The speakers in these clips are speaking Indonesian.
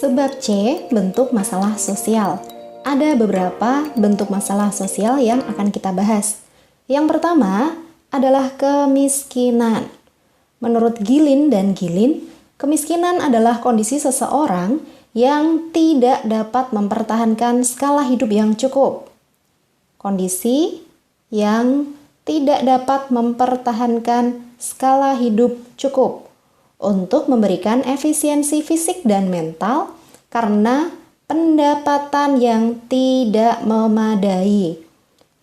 Sebab C, bentuk masalah sosial. Ada beberapa bentuk masalah sosial yang akan kita bahas. Yang pertama adalah kemiskinan. Menurut Gilin dan Gilin, kemiskinan adalah kondisi seseorang yang tidak dapat mempertahankan skala hidup yang cukup. Kondisi yang tidak dapat mempertahankan skala hidup cukup untuk memberikan efisiensi fisik dan mental karena pendapatan yang tidak memadai.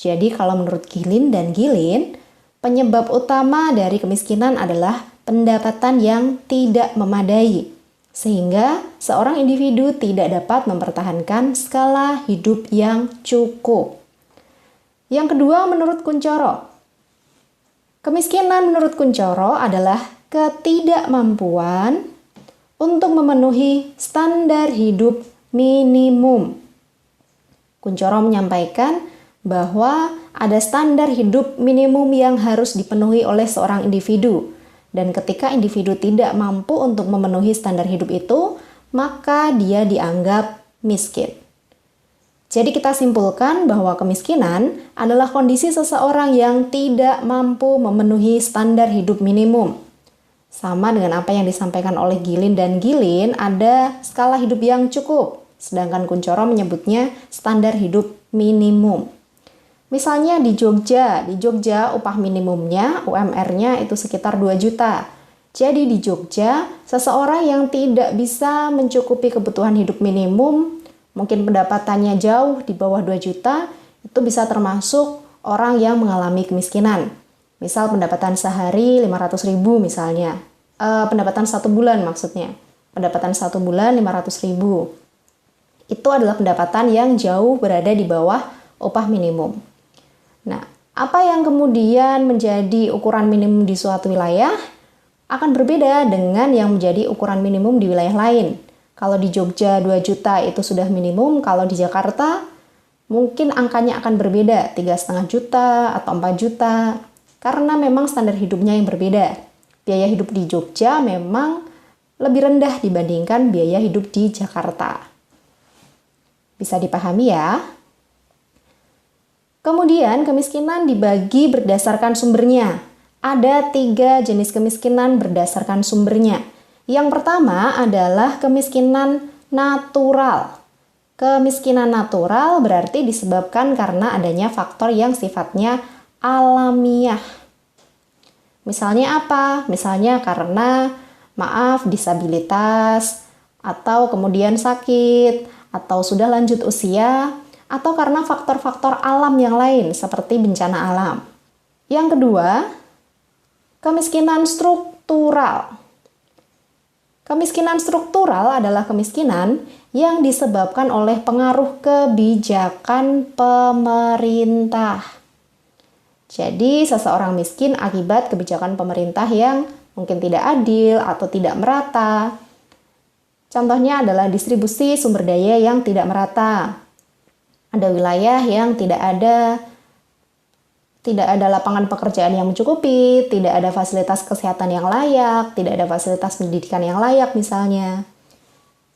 Jadi kalau menurut Gilin dan Gilin, penyebab utama dari kemiskinan adalah pendapatan yang tidak memadai, sehingga seorang individu tidak dapat mempertahankan skala hidup yang cukup. Yang kedua menurut Kuncoro, kemiskinan menurut Kuncoro adalah ketidakmampuan untuk memenuhi standar hidup minimum. Kuncoro menyampaikan bahwa ada standar hidup minimum yang harus dipenuhi oleh seorang individu. Dan ketika individu tidak mampu untuk memenuhi standar hidup itu, maka dia dianggap miskin. Jadi kita simpulkan bahwa kemiskinan adalah kondisi seseorang yang tidak mampu memenuhi standar hidup minimum. Sama dengan apa yang disampaikan oleh Gilin dan Gilin, ada skala hidup yang cukup, sedangkan Kuncoro menyebutnya standar hidup minimum. Misalnya di Jogja upah minimumnya, UMR-nya itu sekitar 2 juta. Jadi di Jogja, seseorang yang tidak bisa mencukupi kebutuhan hidup minimum, mungkin pendapatannya jauh di bawah 2 juta, itu bisa termasuk orang yang mengalami kemiskinan. Misal pendapatan sehari 500.000 misalnya. Pendapatan 1 bulan maksudnya. Pendapatan 1 bulan 500.000. Itu adalah pendapatan yang jauh berada di bawah upah minimum. Nah, apa yang kemudian menjadi ukuran minimum di suatu wilayah akan berbeda dengan yang menjadi ukuran minimum di wilayah lain. Kalau di Jogja 2 juta itu sudah minimum, kalau di Jakarta mungkin angkanya akan berbeda, 3,5 juta atau 4 juta. Karena memang standar hidupnya yang berbeda. Biaya hidup di Jogja memang lebih rendah dibandingkan biaya hidup di Jakarta. Bisa dipahami ya? Kemudian kemiskinan dibagi berdasarkan sumbernya. Ada 3 jenis kemiskinan berdasarkan sumbernya. Yang pertama adalah kemiskinan natural. Kemiskinan natural berarti disebabkan karena adanya faktor yang sifatnya alamiah. Misalnya apa? Misalnya karena disabilitas, atau kemudian sakit, atau sudah lanjut usia, atau karena faktor-faktor alam yang lain seperti bencana alam. Yang kedua, kemiskinan struktural. Kemiskinan struktural adalah kemiskinan yang disebabkan oleh pengaruh kebijakan pemerintah. Jadi, seseorang miskin akibat kebijakan pemerintah yang mungkin tidak adil atau tidak merata. Contohnya adalah distribusi sumber daya yang tidak merata. Ada wilayah yang tidak ada lapangan pekerjaan yang mencukupi, tidak ada fasilitas kesehatan yang layak, tidak ada fasilitas pendidikan yang layak misalnya.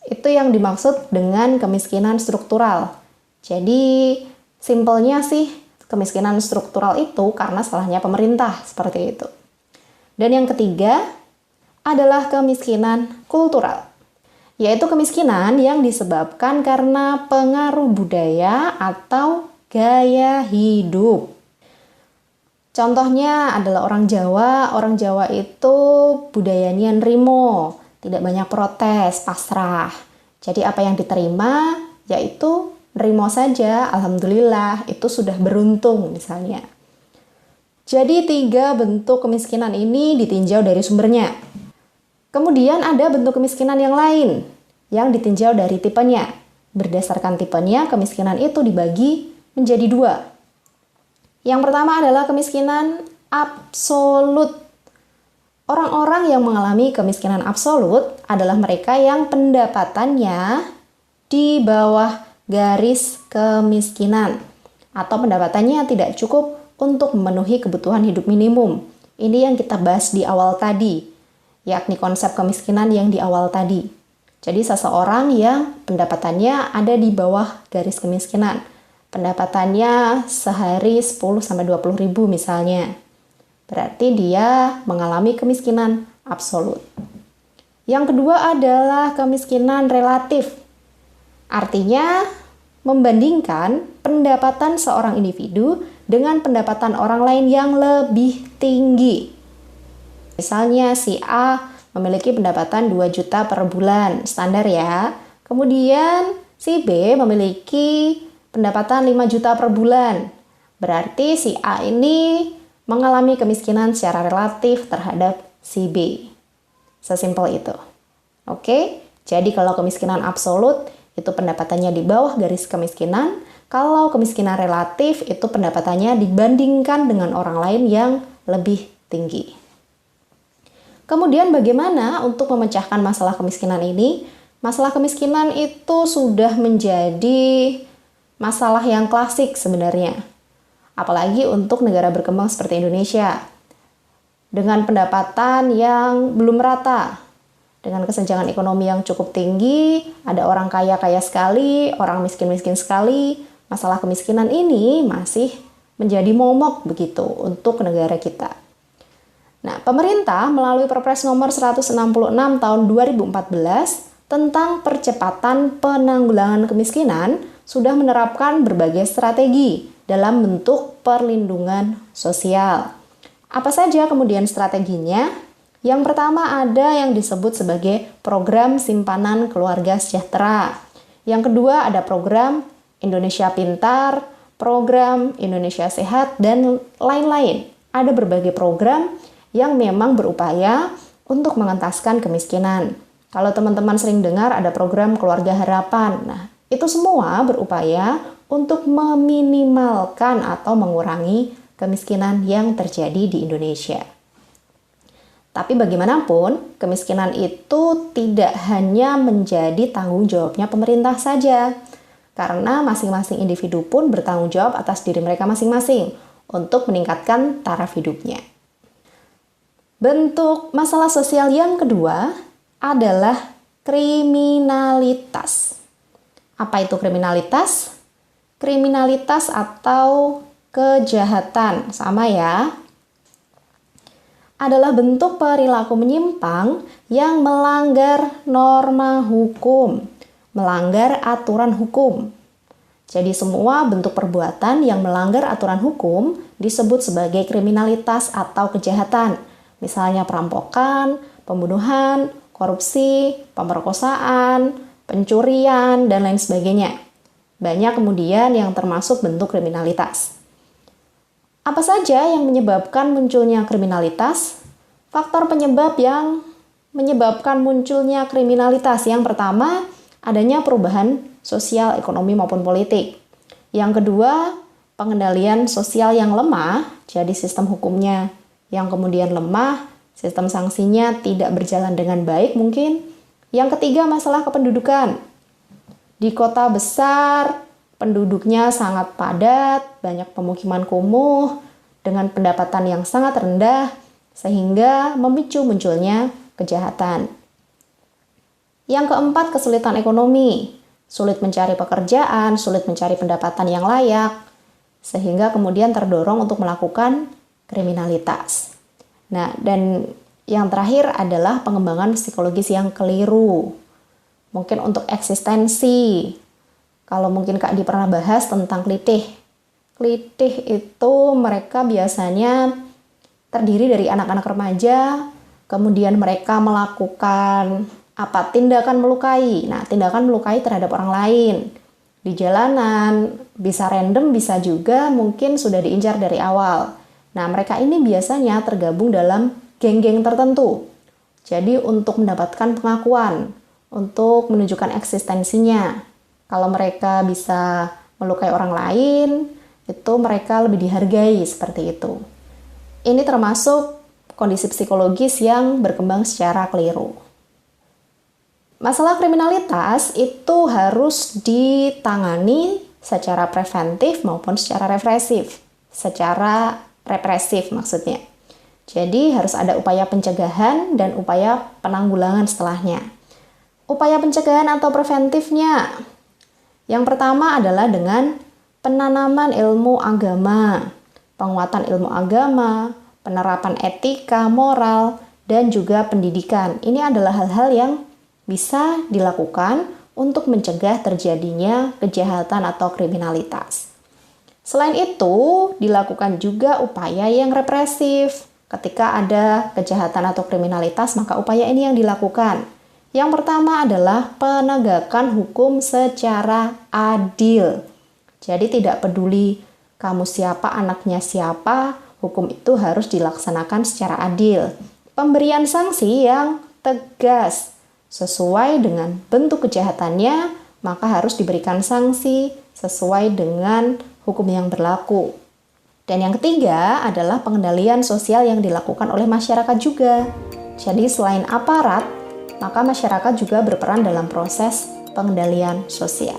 Itu yang dimaksud dengan kemiskinan struktural. Jadi, simpelnya sih, kemiskinan struktural itu karena salahnya pemerintah, seperti itu. Dan yang ketiga adalah kemiskinan kultural, yaitu kemiskinan yang disebabkan karena pengaruh budaya atau gaya hidup. Contohnya adalah orang Jawa. Orang Jawa itu budayanya nrimo, tidak banyak protes, pasrah. Jadi apa yang diterima yaitu nerimo saja, alhamdulillah, itu sudah beruntung misalnya. Jadi 3 bentuk kemiskinan ini ditinjau dari sumbernya. Kemudian ada bentuk kemiskinan yang lain yang ditinjau dari tipenya. Berdasarkan tipenya, kemiskinan itu dibagi menjadi 2. Yang pertama adalah kemiskinan absolut. Orang-orang yang mengalami kemiskinan absolut adalah mereka yang pendapatannya di bawah garis kemiskinan atau pendapatannya tidak cukup untuk memenuhi kebutuhan hidup minimum. Ini yang kita bahas di awal tadi, yakni konsep kemiskinan yang di awal tadi. Jadi seseorang yang pendapatannya ada di bawah garis kemiskinan. Pendapatannya sehari 10-20 ribu misalnya. Berarti dia mengalami kemiskinan absolut. Yang kedua adalah kemiskinan relatif. Artinya membandingkan pendapatan seorang individu dengan pendapatan orang lain yang lebih tinggi. Misalnya si A memiliki pendapatan 2 juta per bulan, standar ya. Kemudian si B memiliki pendapatan 5 juta per bulan. Berarti si A ini mengalami kemiskinan secara relatif terhadap si B. Sesimpel itu. Oke, jadi kalau kemiskinan absolut itu pendapatannya di bawah garis kemiskinan. Kalau kemiskinan relatif itu pendapatannya dibandingkan dengan orang lain yang lebih tinggi. Kemudian bagaimana untuk memecahkan masalah kemiskinan ini? Masalah kemiskinan itu sudah menjadi masalah yang klasik sebenarnya. Apalagi untuk negara berkembang seperti Indonesia. Dengan pendapatan yang belum rata, dengan kesenjangan ekonomi yang cukup tinggi, ada orang kaya-kaya sekali, orang miskin-miskin sekali. Masalah kemiskinan ini masih menjadi momok begitu untuk negara kita. Nah, pemerintah melalui Perpres nomor 166 tahun 2014 tentang percepatan penanggulangan kemiskinan sudah menerapkan berbagai strategi dalam bentuk perlindungan sosial. Apa saja kemudian strateginya? Yang pertama ada yang disebut sebagai program simpanan keluarga sejahtera. Yang kedua ada program Indonesia Pintar, program Indonesia Sehat, dan lain-lain. Ada berbagai program yang memang berupaya untuk mengentaskan kemiskinan. Kalau teman-teman sering dengar ada program Keluarga Harapan. Nah, itu semua berupaya untuk meminimalkan atau mengurangi kemiskinan yang terjadi di Indonesia. Tapi bagaimanapun, kemiskinan itu tidak hanya menjadi tanggung jawabnya pemerintah saja. Karena masing-masing individu pun bertanggung jawab atas diri mereka masing-masing untuk meningkatkan taraf hidupnya. Bentuk masalah sosial yang kedua adalah kriminalitas. Apa itu kriminalitas? Kriminalitas atau kejahatan, sama ya. Adalah bentuk perilaku menyimpang yang melanggar norma hukum, melanggar aturan hukum. Jadi semua bentuk perbuatan yang melanggar aturan hukum disebut sebagai kriminalitas atau kejahatan. Misalnya perampokan, pembunuhan, korupsi, pemerkosaan, pencurian, dan lain sebagainya. Banyak kemudian yang termasuk bentuk kriminalitas. Apa saja yang menyebabkan munculnya kriminalitas? Faktor penyebab yang menyebabkan munculnya kriminalitas. Yang pertama, adanya perubahan sosial, ekonomi maupun politik. Yang kedua, pengendalian sosial yang lemah, jadi sistem hukumnya yang kemudian lemah, sistem sanksinya tidak berjalan dengan baik mungkin. Yang ketiga, masalah kependudukan. Di kota besar, penduduknya sangat padat, banyak pemukiman kumuh, dengan pendapatan yang sangat rendah, sehingga memicu munculnya kejahatan. Yang keempat, kesulitan ekonomi. Sulit mencari pekerjaan, sulit mencari pendapatan yang layak, sehingga kemudian terdorong untuk melakukan kriminalitas. Nah, dan yang terakhir adalah pengembangan psikologis yang keliru. Mungkin untuk eksistensi. Kalau mungkin Kak Di pernah bahas tentang klitih. Klitih itu mereka biasanya terdiri dari anak-anak remaja, kemudian mereka melakukan tindakan melukai. Nah, tindakan melukai terhadap orang lain. Di jalanan, bisa random, bisa juga mungkin sudah diincar dari awal. Nah, mereka ini biasanya tergabung dalam geng-geng tertentu. Jadi untuk mendapatkan pengakuan, untuk menunjukkan eksistensinya. Kalau mereka bisa melukai orang lain, itu mereka lebih dihargai seperti itu. Ini termasuk kondisi psikologis yang berkembang secara keliru. Masalah kriminalitas itu harus ditangani secara preventif maupun secara represif. Secara represif maksudnya. Jadi harus ada upaya pencegahan dan upaya penanggulangan setelahnya. Upaya pencegahan atau preventifnya. Yang pertama adalah dengan penanaman ilmu agama, penguatan ilmu agama, penerapan etika, moral, dan juga pendidikan. Ini adalah hal-hal yang bisa dilakukan untuk mencegah terjadinya kejahatan atau kriminalitas. Selain itu, dilakukan juga upaya yang represif. Ketika ada kejahatan atau kriminalitas, maka upaya ini yang dilakukan. Yang pertama adalah penegakan hukum secara adil. Jadi tidak peduli kamu siapa, anaknya siapa, hukum itu harus dilaksanakan secara adil. Pemberian sanksi yang tegas sesuai dengan bentuk kejahatannya, maka harus diberikan sanksi sesuai dengan hukum yang berlaku. Dan yang ketiga adalah pengendalian sosial yang dilakukan oleh masyarakat juga. Jadi selain aparat, maka masyarakat juga berperan dalam proses pengendalian sosial.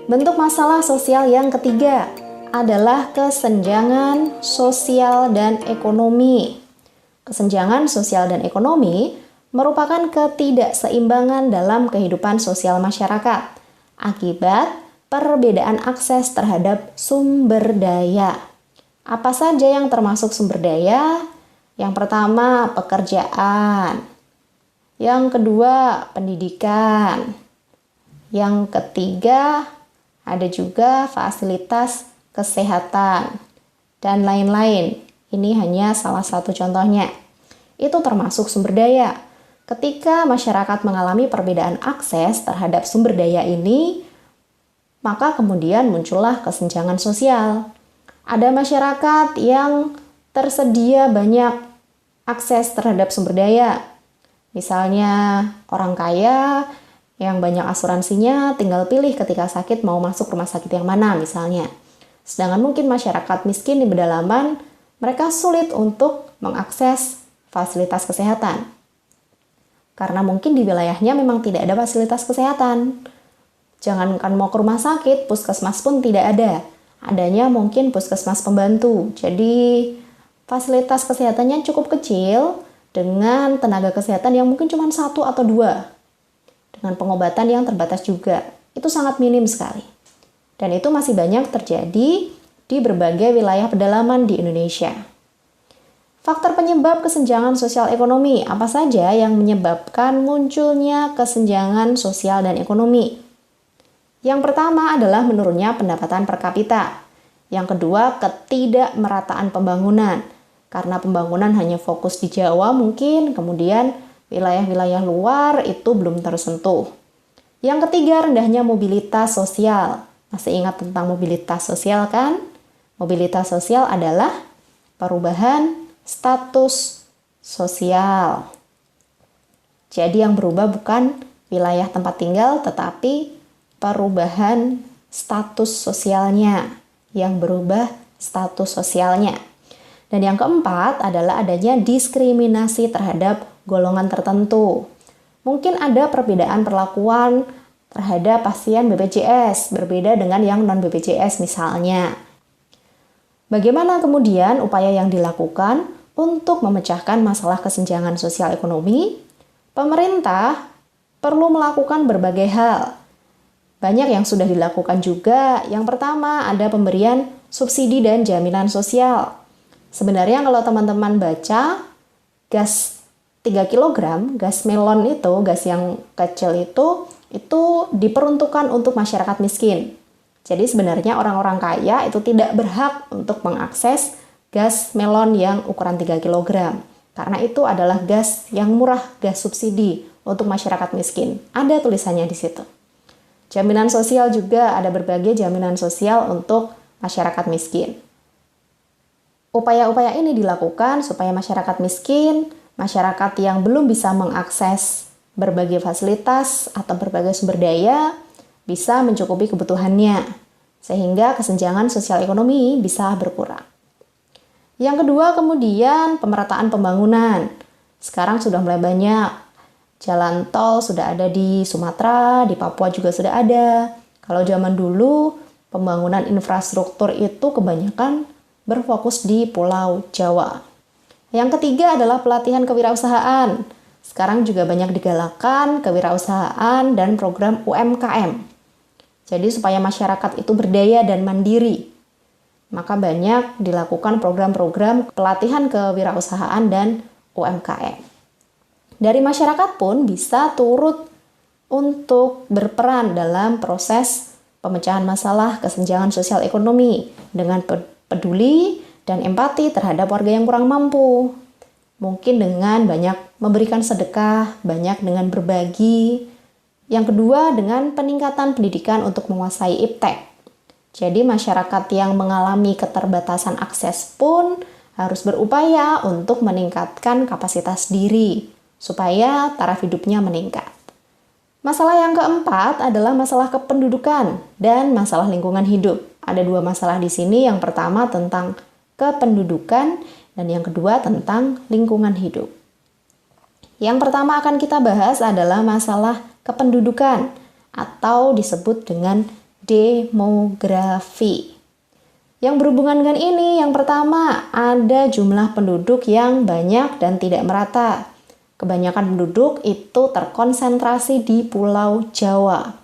Bentuk masalah sosial yang ketiga adalah kesenjangan sosial dan ekonomi. Kesenjangan sosial dan ekonomi merupakan ketidakseimbangan dalam kehidupan sosial masyarakat akibat perbedaan akses terhadap sumber daya. Apa saja yang termasuk sumber daya? Yang pertama, pekerjaan. Yang kedua, pendidikan. Yang ketiga, ada juga fasilitas kesehatan dan lain-lain. Ini hanya salah satu contohnya. Itu termasuk sumber daya. Ketika masyarakat mengalami perbedaan akses terhadap sumber daya ini, maka kemudian muncullah kesenjangan sosial. Ada masyarakat yang tersedia banyak akses terhadap sumber daya. Misalnya orang kaya yang banyak asuransinya, tinggal pilih ketika sakit mau masuk rumah sakit yang mana misalnya. Sedangkan mungkin masyarakat miskin di pedalaman, mereka sulit untuk mengakses fasilitas kesehatan. Karena mungkin di wilayahnya memang tidak ada fasilitas kesehatan. Jangankan mau ke rumah sakit, puskesmas pun tidak ada. Adanya mungkin puskesmas pembantu. Jadi fasilitas kesehatannya cukup kecil dengan tenaga kesehatan yang mungkin cuma 1 atau 2. Dengan pengobatan yang terbatas juga. Itu sangat minim sekali. Dan itu masih banyak terjadi di berbagai wilayah pedalaman di Indonesia. Faktor penyebab kesenjangan sosial ekonomi, apa saja yang menyebabkan munculnya kesenjangan sosial dan ekonomi? Yang pertama adalah menurunnya pendapatan per kapita. Yang kedua, ketidakmerataan pembangunan. Karena pembangunan hanya fokus di Jawa mungkin, kemudian wilayah-wilayah luar itu belum tersentuh. Yang ketiga, rendahnya mobilitas sosial. Masih ingat tentang mobilitas sosial kan? Mobilitas sosial adalah perubahan status sosial. Jadi yang berubah bukan wilayah tempat tinggal, tetapi perubahan status sosialnya, yang berubah status sosialnya. Dan yang keempat adalah adanya diskriminasi terhadap golongan tertentu. Mungkin ada perbedaan perlakuan terhadap pasien BPJS, berbeda dengan yang non-BPJS misalnya. Bagaimana kemudian upaya yang dilakukan untuk memecahkan masalah kesenjangan sosial ekonomi? Pemerintah perlu melakukan berbagai hal. Banyak yang sudah dilakukan juga. Yang pertama ada pemberian subsidi dan jaminan sosial. Sebenarnya kalau teman-teman baca, gas 3 kg, gas melon itu, gas yang kecil itu diperuntukkan untuk masyarakat miskin. Jadi sebenarnya orang-orang kaya itu tidak berhak untuk mengakses gas melon yang ukuran 3 kg. Karena itu adalah gas yang murah, gas subsidi untuk masyarakat miskin. Ada tulisannya di situ. Jaminan sosial juga ada berbagai jaminan sosial untuk masyarakat miskin. Upaya-upaya ini dilakukan supaya masyarakat miskin, masyarakat yang belum bisa mengakses berbagai fasilitas atau berbagai sumber daya, bisa mencukupi kebutuhannya, sehingga kesenjangan sosial ekonomi bisa berkurang. Yang kedua kemudian pemerataan pembangunan. Sekarang sudah mulai banyak. Jalan tol sudah ada di Sumatera, di Papua juga sudah ada. Kalau zaman dulu, pembangunan infrastruktur itu kebanyakan berfokus di Pulau Jawa. Yang ketiga adalah pelatihan kewirausahaan. Sekarang juga banyak digalakkan kewirausahaan dan program UMKM. Jadi supaya masyarakat itu berdaya dan mandiri, maka banyak dilakukan program-program pelatihan kewirausahaan dan UMKM. Dari masyarakat pun bisa turut untuk berperan dalam proses pemecahan masalah kesenjangan sosial ekonomi dengan peduli dan empati terhadap warga yang kurang mampu. Mungkin dengan banyak memberikan sedekah, banyak dengan berbagi. Yang kedua, dengan peningkatan pendidikan untuk menguasai iptek. Jadi masyarakat yang mengalami keterbatasan akses pun harus berupaya untuk meningkatkan kapasitas diri supaya taraf hidupnya meningkat. Masalah yang keempat adalah masalah kependudukan dan masalah lingkungan hidup. Ada dua masalah di sini. Yang pertama tentang kependudukan dan yang kedua tentang lingkungan hidup. Yang pertama akan kita bahas adalah masalah kependudukan atau disebut dengan demografi. Yang berhubungan dengan ini, yang pertama ada jumlah penduduk yang banyak dan tidak merata. Kebanyakan penduduk itu terkonsentrasi di Pulau Jawa.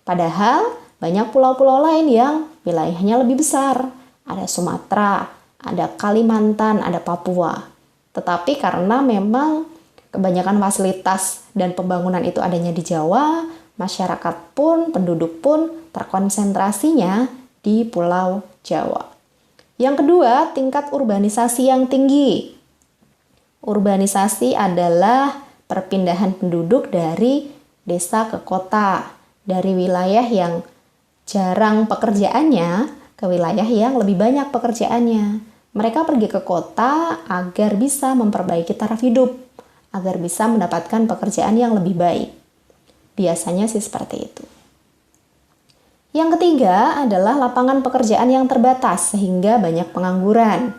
Padahal banyak pulau-pulau lain yang wilayahnya lebih besar. Ada Sumatera, ada Kalimantan, ada Papua. Tetapi karena memang kebanyakan fasilitas dan pembangunan itu adanya di Jawa, masyarakat pun, penduduk pun terkonsentrasinya di Pulau Jawa. Yang kedua, tingkat urbanisasi yang tinggi. Urbanisasi adalah perpindahan penduduk dari desa ke kota, dari wilayah yang jarang pekerjaannya ke wilayah yang lebih banyak pekerjaannya. Mereka pergi ke kota agar bisa memperbaiki taraf hidup, agar bisa mendapatkan pekerjaan yang lebih baik. Biasanya sih seperti itu. Yang ketiga adalah lapangan pekerjaan yang terbatas sehingga banyak pengangguran.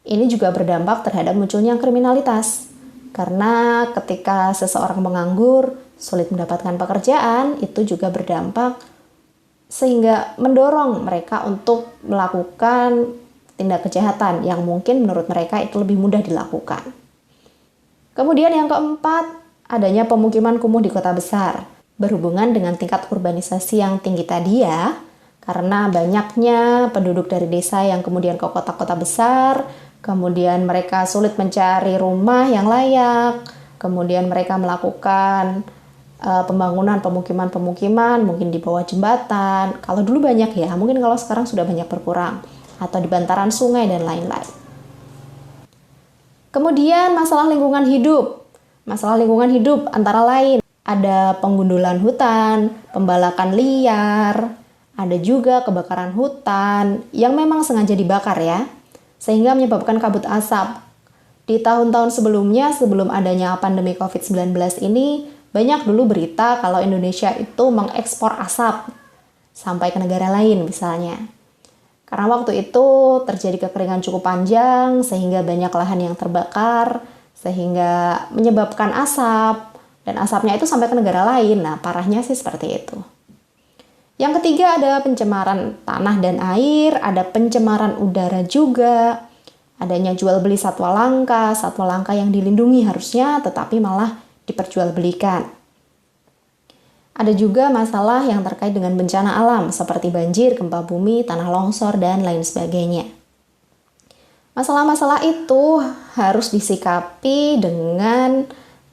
Ini juga berdampak terhadap munculnya kriminalitas. Karena ketika seseorang menganggur, sulit mendapatkan pekerjaan, itu juga berdampak sehingga mendorong mereka untuk melakukan tindak kejahatan yang mungkin menurut mereka itu lebih mudah dilakukan. Kemudian yang keempat, adanya pemukiman kumuh di kota besar. Berhubungan dengan tingkat urbanisasi yang tinggi tadi ya, karena banyaknya penduduk dari desa yang kemudian ke kota-kota besar, kemudian mereka sulit mencari rumah yang layak, kemudian mereka melakukan pembangunan pemukiman-pemukiman mungkin di bawah jembatan. Kalau dulu banyak ya, mungkin kalau sekarang sudah banyak berkurang, atau di bantaran sungai dan lain-lain. Kemudian masalah lingkungan hidup. Masalah lingkungan hidup antara lain ada penggundulan hutan, pembalakan liar, ada juga kebakaran hutan yang memang sengaja dibakar ya, sehingga menyebabkan kabut asap. Di tahun-tahun sebelumnya, sebelum adanya pandemi COVID-19 ini, banyak dulu berita kalau Indonesia itu mengekspor asap sampai ke negara lain misalnya. Karena waktu itu terjadi kekeringan cukup panjang sehingga banyak lahan yang terbakar, sehingga menyebabkan asap, dan asapnya itu sampai ke negara lain. Nah, parahnya sih seperti itu. Yang ketiga ada pencemaran tanah dan air, ada pencemaran udara juga, adanya jual beli satwa langka yang dilindungi harusnya tetapi malah diperjualbelikan. Ada juga masalah yang terkait dengan bencana alam seperti banjir, gempa bumi, tanah longsor, dan lain sebagainya. Masalah-masalah itu harus disikapi dengan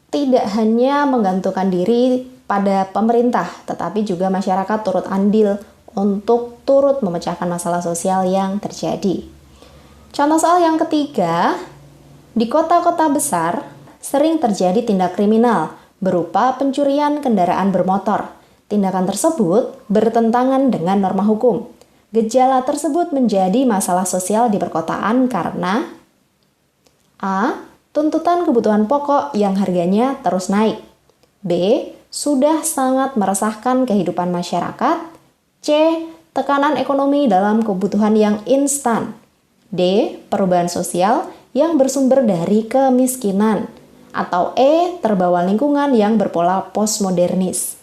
tidak hanya menggantungkan diri pada pemerintah, tetapi juga masyarakat turut andil untuk turut memecahkan masalah sosial yang terjadi. Contoh soal yang ketiga, di kota-kota besar sering terjadi tindak kriminal berupa pencurian kendaraan bermotor. Tindakan tersebut bertentangan dengan norma hukum. Gejala tersebut menjadi masalah sosial di perkotaan karena A. Tuntutan kebutuhan pokok yang harganya terus naik. B. Sudah sangat meresahkan kehidupan masyarakat. C. Tekanan ekonomi dalam kebutuhan yang instan. D. Perubahan sosial yang bersumber dari kemiskinan. Atau E. Terbawa lingkungan yang berpola postmodernis.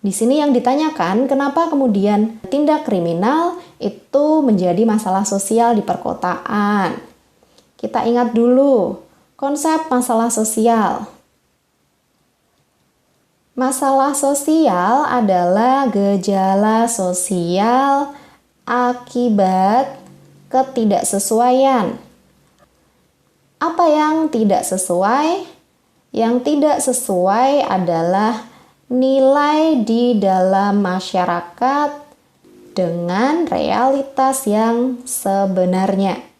Di sini yang ditanyakan, kenapa kemudian tindak kriminal itu menjadi masalah sosial di perkotaan? kita ingat dulu konsep masalah sosial. Masalah sosial adalah gejala sosial akibat ketidaksesuaian. Apa yang tidak sesuai? Yang tidak sesuai adalah nilai di dalam masyarakat dengan realitas yang sebenarnya.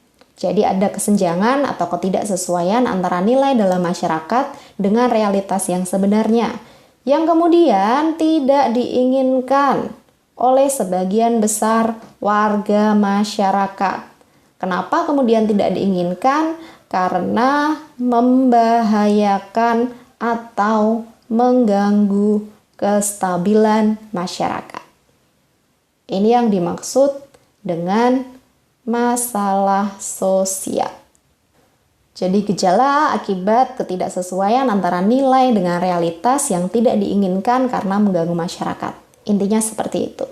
Jadi ada kesenjangan atau ketidaksesuaian antara nilai dalam masyarakat dengan realitas yang sebenarnya, yang kemudian tidak diinginkan oleh sebagian besar warga masyarakat. Kenapa kemudian tidak diinginkan? Karena membahayakan atau mengganggu kestabilan masyarakat. Ini yang dimaksud dengan masalah sosial. Jadi gejala akibat ketidaksesuaian antara nilai dengan realitas yang tidak diinginkan karena mengganggu masyarakat. Intinya seperti itu.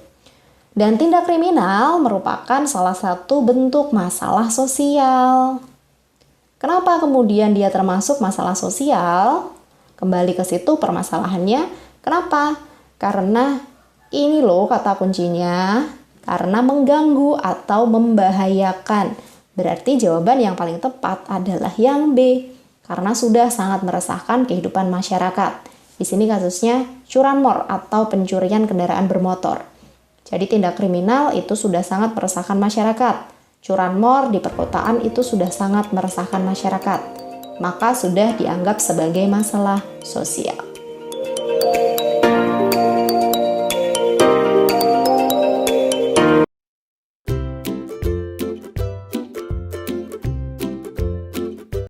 Dan tindak kriminal merupakan salah satu bentuk masalah sosial. Kenapa kemudian dia termasuk masalah sosial? Kembali ke situ permasalahannya. Kenapa? Karena ini loh kata kuncinya, karena mengganggu atau membahayakan. Berarti jawaban yang paling tepat adalah yang B, karena sudah sangat meresahkan kehidupan masyarakat. Di sini kasusnya curanmor atau pencurian kendaraan bermotor. Jadi tindak kriminal itu sudah sangat meresahkan masyarakat. Curanmor di perkotaan itu sudah sangat meresahkan masyarakat. Maka sudah dianggap sebagai masalah sosial.